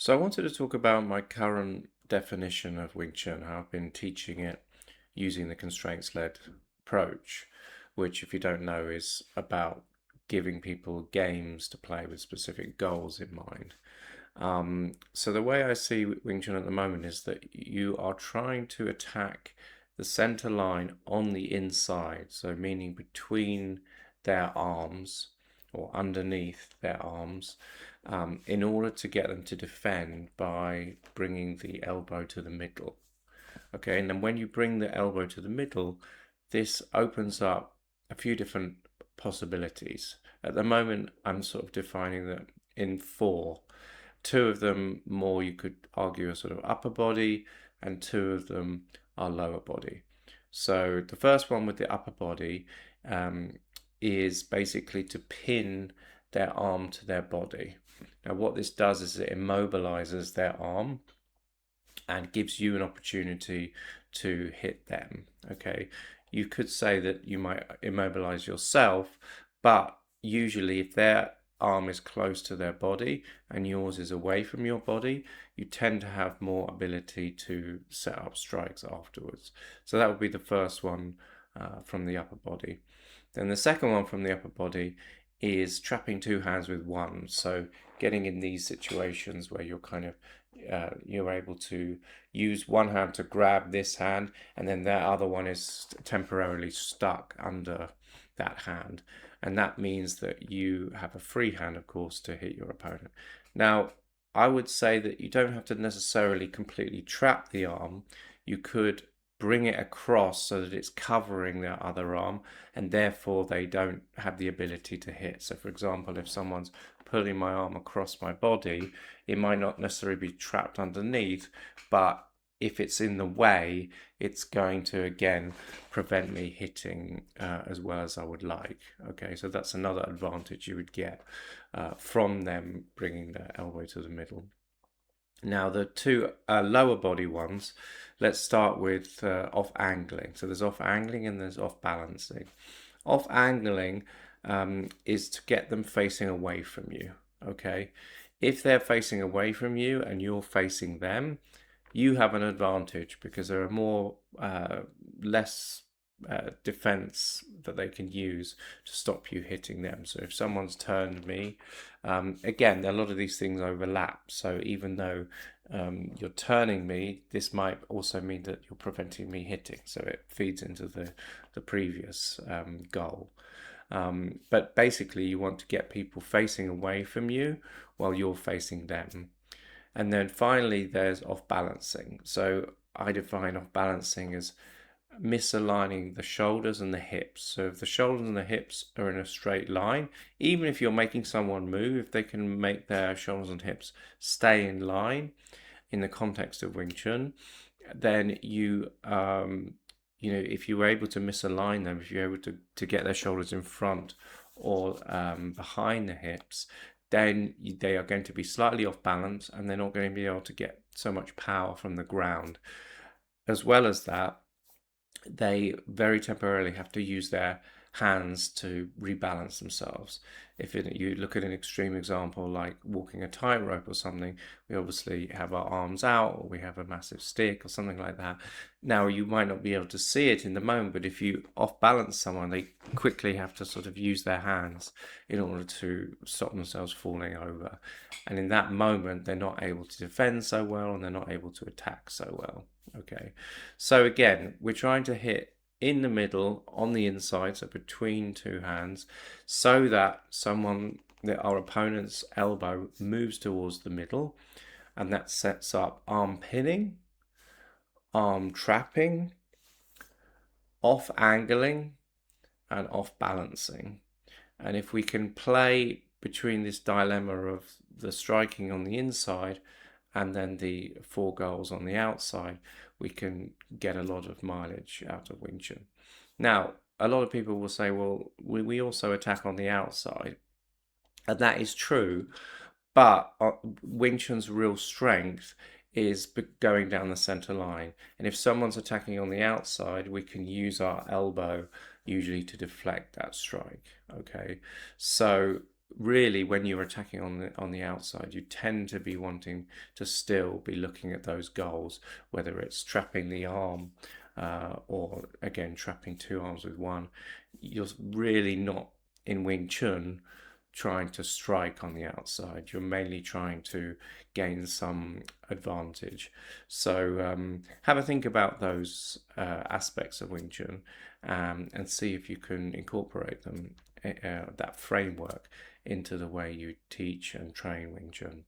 So I wanted to talk about my current definition of Wing Chun, how I've been teaching it using the constraints-led approach, which, if you don't know, is about giving people games to play with specific goals in mind. So the way I see Wing Chun at the moment is that you are trying to attack the center line on the inside, so meaning between their arms or underneath their arms, in order to get them to defend by bringing the elbow to the middle. Okay, and then when you bring the elbow to the middle, this opens up a few different possibilities. At the moment, I'm sort of defining them in four. Two of them more you could argue are sort of upper body, and two of them are lower body. So the first one with the upper body is basically to pin their arm to their body. Now, what this does is it immobilizes their arm and gives you an opportunity to hit them. Okay, you could say that you might immobilize yourself, but usually if their arm is close to their body and yours is away from your body, you tend to have more ability to set up strikes afterwards. So that would be the first one from the upper body. Then the second one from the upper body is trapping two hands with one. So getting in these situations where you're kind of you're able to use one hand to grab this hand, and then that other one is temporarily stuck under that hand. And that means that you have a free hand, of course, to hit your opponent. Now, I would say that you don't have to necessarily completely trap the arm. You could bring it across so that it's covering their other arm, and therefore they don't have the ability to hit. So, for example, if someone's pulling my arm across my body, it might not necessarily be trapped underneath, but if it's in the way, it's going to again prevent me hitting as well as I would like. Okay, so that's another advantage you would get from them bringing their elbow to the middle. Now, the two lower body ones, let's start with off angling. So there's off angling and there's off balancing. Off angling is to get them facing away from you. Okay, if they're facing away from you and you're facing them, you have an advantage because there are more less defense that they can use to stop you hitting them. So if someone's turned me, again, a lot of these things overlap. So even though you're turning me, this might also mean that you're preventing me hitting. So it feeds into the previous goal. But basically, you want to get people facing away from you while you're facing them. And then finally, there's off balancing. So I define off balancing as misaligning the shoulders and the hips. So if the shoulders and the hips are in a straight line, even if you're making someone move, if they can make their shoulders and hips stay in line in the context of Wing Chun, then if you were able to misalign them, if you're able to get their shoulders in front or behind the hips, then they are going to be slightly off balance and they're not going to be able to get so much power from the ground. As well as that, they very temporarily have to use their hands to rebalance themselves. If you look at an extreme example like walking a tightrope or something, we obviously have our arms out or we have a massive stick or something like that. Now, you might not be able to see it in the moment, but if you off balance someone, they quickly have to sort of use their hands in order to stop themselves falling over. And in that moment, they're not able to defend so well and they're not able to attack so well. Okay, so again, we're trying to hit in the middle on the inside, so between two hands, so that our opponent's elbow moves towards the middle, and that sets up arm pinning, arm trapping, off angling, and off balancing. And if we can play between this dilemma of the striking on the inside and then the four goals on the outside, we can get a lot of mileage out of Wing Chun. Now, a lot of people will say, well, we also attack on the outside. And that is true, but Wing Chun's real strength is going down the center line. And if someone's attacking on the outside, we can use our elbow usually to deflect that strike. Okay, so really, when you're attacking on the outside, you tend to be wanting to still be looking at those goals, whether it's trapping the arm or again trapping two arms with one. You're really not in Wing Chun trying to strike on the outside. You're mainly trying to gain some advantage. So have a think about those aspects of Wing Chun and see if you can incorporate them, that framework, into the way you teach and train Wing Chun.